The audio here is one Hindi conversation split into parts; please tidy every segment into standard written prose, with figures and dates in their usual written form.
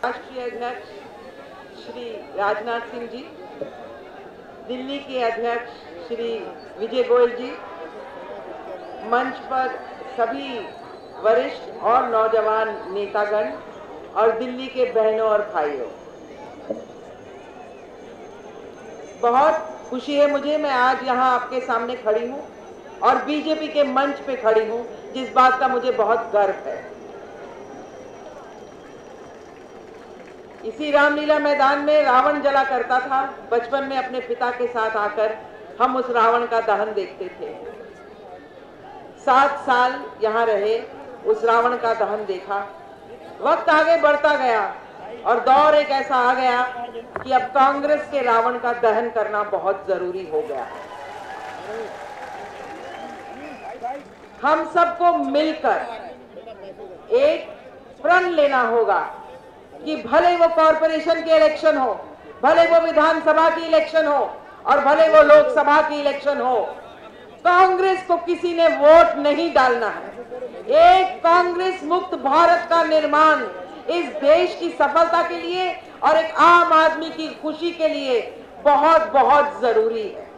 राष्ट्रीय अध्यक्ष श्री राजनाथ सिंह जी, दिल्ली के अध्यक्ष श्री विजय गोयल जी, मंच पर सभी वरिष्ठ और नौजवान नेतागण और दिल्ली के बहनों और भाइयों, बहुत खुशी है मुझे, मैं आज यहाँ आपके सामने खड़ी हूँ और बीजेपी के मंच पे खड़ी हूँ, जिस बात का मुझे बहुत गर्व है। इसी रामलीला मैदान में रावण जला करता था। बचपन में अपने पिता के साथ आकर हम उस रावण का दहन देखते थे। 7 साल यहाँ रहे, उस रावण का दहन देखा। वक्त आगे बढ़ता गया और दौर एक ऐसा आ गया कि अब कांग्रेस के रावण का दहन करना बहुत जरूरी हो गया है। हम सबको मिलकर एक प्रण लेना होगा कि भले वो कॉरपोरेशन के इलेक्शन हो, भले वो विधानसभा की इलेक्शन हो और भले वो लोकसभा की इलेक्शन हो, कांग्रेस को किसी ने वोट नहीं डालना है। एक कांग्रेस मुक्त भारत का निर्माण इस देश की सफलता के लिए और एक आम आदमी की खुशी के लिए बहुत बहुत जरूरी है।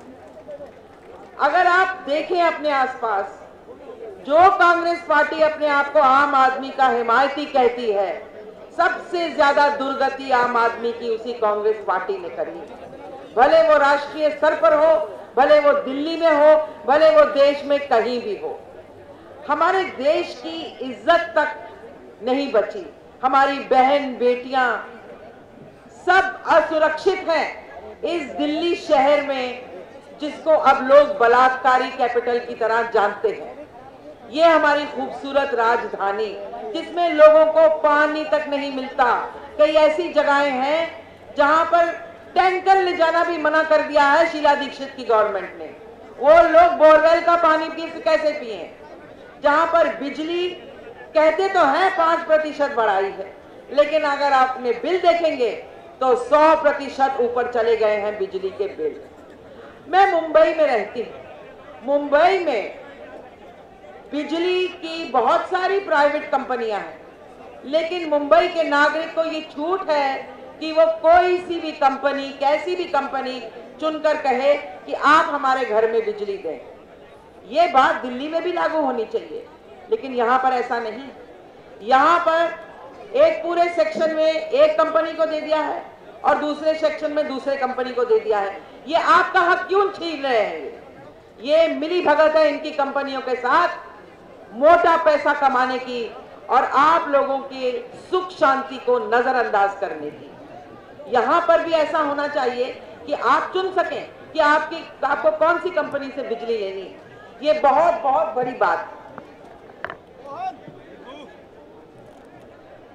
अगर आप देखें अपने आसपास, जो कांग्रेस पार्टी अपने आप को आम आदमी का हिमायती कहती है, सबसे ज्यादा दुर्गति आम आदमी की उसी कांग्रेस पार्टी ने करी है। भले वो राष्ट्रीय स्तर पर हो, भले वो दिल्ली में हो, भले वो देश में कहीं भी हो, हमारे देश की इज्जत तक नहीं बची। हमारी बहन बेटियां सब असुरक्षित हैं इस दिल्ली शहर में, जिसको अब लोग बलात्कारी कैपिटल की तरह जानते हैं। ये हमारी खूबसूरत राजधानी, जिसमें लोगों को पानी तक नहीं मिलता। कई ऐसी जगहें हैं जहां पर टैंकर ले जाना भी मना कर दिया है शीला दीक्षित की गवर्नमेंट ने। वो लोग बोरवेल का पानी कैसे पिए? जहां पर बिजली कहते तो हैं 5% बढ़ाई है, लेकिन अगर आपने बिल देखेंगे तो 100% ऊपर चले गए हैं बिजली के बिल। मैं मुंबई में रहती हूँ। मुंबई में बिजली की बहुत सारी प्राइवेट कंपनियां हैं, लेकिन मुंबई के नागरिक को ये छूट है कि वो कोई सी भी कंपनी, कैसी भी कंपनी चुनकर कहे कि आप हमारे घर में बिजली दें। ये बात दिल्ली में भी लागू होनी चाहिए, लेकिन यहाँ पर ऐसा नहीं। यहाँ पर एक पूरे सेक्शन में एक कंपनी को दे दिया है और दूसरे सेक्शन में दूसरे कंपनी को दे दिया है। ये आपका हक क्यों छीन रहे हैं? ये मिली भगत है इनकी कंपनियों के साथ मोटा पैसा कमाने की और आप लोगों की सुख शांति को नजरअंदाज करने की। यहाँ पर भी ऐसा होना चाहिए कि आप चुन सकें कि आपको कौन सी कंपनी से बिजली लेनी है। ये बहुत बहुत बड़ी बात।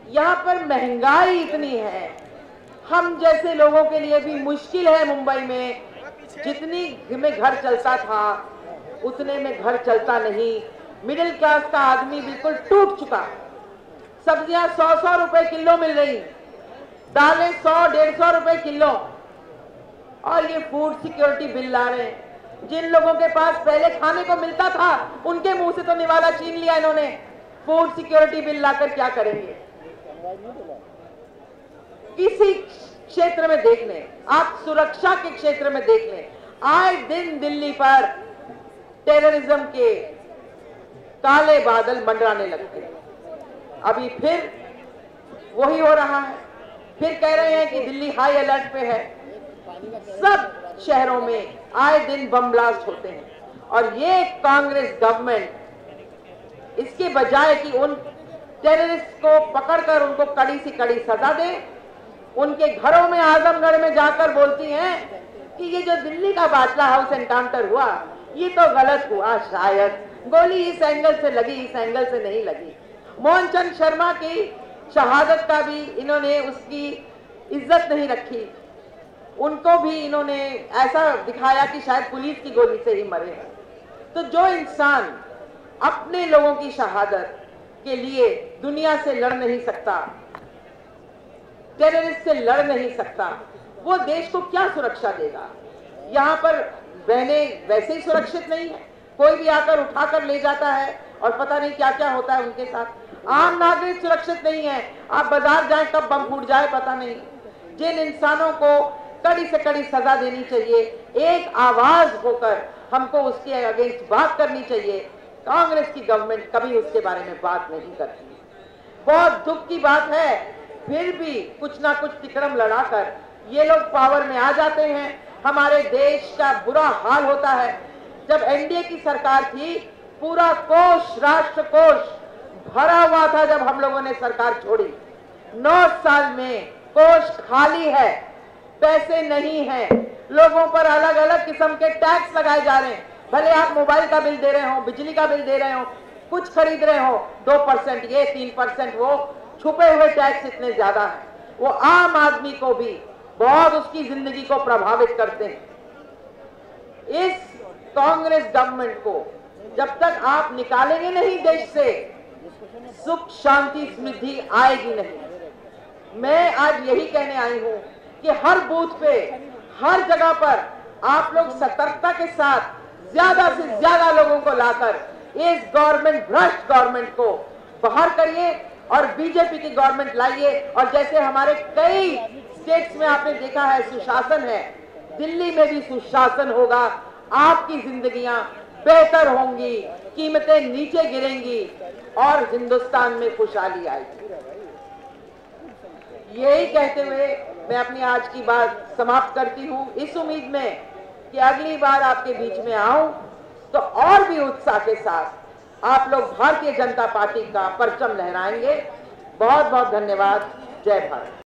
यहाँ पर महंगाई इतनी है, हम जैसे लोगों के लिए भी मुश्किल है। मुंबई में जितनी में घर चलता था उतने में घर चलता नहीं। मिडिल क्लास का आदमी बिल्कुल टूट चुका। सब्जियां 100-100 रुपए किलो मिल रही, दालें 100-150 रुपए किलो, और ये फूड सिक्योरिटी बिल ला रहे हैं। जिन लोगों के पास पहले खाने को मिलता था उनके मुंह से तो निवाला छीन लिया इन्होंने। फूड सिक्योरिटी बिल लाकर क्या करेंगे? किसी क्षेत्र में देख लें, आप सुरक्षा के क्षेत्र में देख लें, आए दिन दिल्ली पर टेररिज्म के काले बादल मंडराने लगते हैं। अभी फिर वही हो रहा है। फिर कह रहे हैं कि दिल्ली हाई अलर्ट पे है। सब शहरों में आए दिन बम ब्लास्ट होते हैं और ये कांग्रेस गवर्नमेंट इसके बजाय कि उन टेररिस्ट को पकड़कर उनको कड़ी से कड़ी सजा दे, उनके घरों में आजमगढ़ में जाकर बोलती हैं कि ये जो दिल्ली का बाटला हाउस एनकाउंटर हुआ ये तो गलत हुआ, शायद गोली इस एंगल से लगी, इस एंगल से नहीं लगी। मोहन चंद शर्मा की शहादत का भी इन्होंने उसकी इज्जत नहीं रखी। उनको भी इन्होंने ऐसा दिखाया कि शायद पुलिस की गोली से ही मरे हैं। तो जो इंसान अपने लोगों की शहादत के लिए दुनिया से लड़ नहीं सकता, टेररिस्ट से लड़ नहीं सकता, वो देश को क्या सुरक्षा देगा? यहाँ पर बहनें वैसे ही सुरक्षित नहीं है। कोई भी आकर उठाकर ले जाता है और पता नहीं क्या क्या होता है उनके साथ। आम नागरिक सुरक्षित नहीं है। आप बाजार जाएं कब बम फूट जाए पता नहीं। जिन इंसानों को कड़ी से कड़ी सजा देनी चाहिए, एक आवाज होकर हमको उसके अगेंस्ट बात करनी चाहिए। कांग्रेस की गवर्नमेंट कभी उसके बारे में बात नहीं करती। बहुत दुख की बात है, फिर भी कुछ ना कुछ तिकड़म लड़ाकर ये लोग पावर में आ जाते हैं। हमारे देश का बुरा हाल होता है। जब एनडीए की सरकार थी, पूरा कोष, राष्ट्र कोष भरा हुआ था। जब हम लोगों ने सरकार छोड़ी, 9 साल में कोष खाली है, पैसे नहीं है। लोगों पर अलग अलग किस्म के टैक्स लगाए जा रहे हैं। भले आप मोबाइल का बिल दे रहे हो, बिजली का बिल दे रहे हो, कुछ खरीद रहे हो, 2% ये, 3% वो, छुपे हुए टैक्स इतने ज्यादा हैं, वो आम आदमी को भी बहुत उसकी जिंदगी को प्रभावित करते हैं। इस कांग्रेस गवर्नमेंट को जब तक आप निकालेंगे नहीं देश से, सुख शांति समृद्धि आएगी नहीं। मैं आज यही कहने आई हूं कि हर बूथ पे, हर जगह पर आप लोग सतर्कता के साथ ज्यादा से ज्यादा लोगों को लाकर इस गवर्नमेंट, भ्रष्ट गवर्नमेंट को बाहर करिए और बीजेपी की गवर्नमेंट लाइए। और जैसे हमारे कई स्टेट्स में आपने देखा है सुशासन है, दिल्ली में भी सुशासन होगा। आपकी जिंदगियां बेहतर होंगी, कीमतें नीचे गिरेंगी और हिंदुस्तान में खुशहाली आएगी। यही कहते हुए मैं अपनी आज की बात समाप्त करती हूं, इस उम्मीद में कि अगली बार आपके बीच में आऊं तो और भी उत्साह के साथ आप लोग भारतीय जनता पार्टी का परचम लहराएंगे। बहुत बहुत धन्यवाद। जय भारत।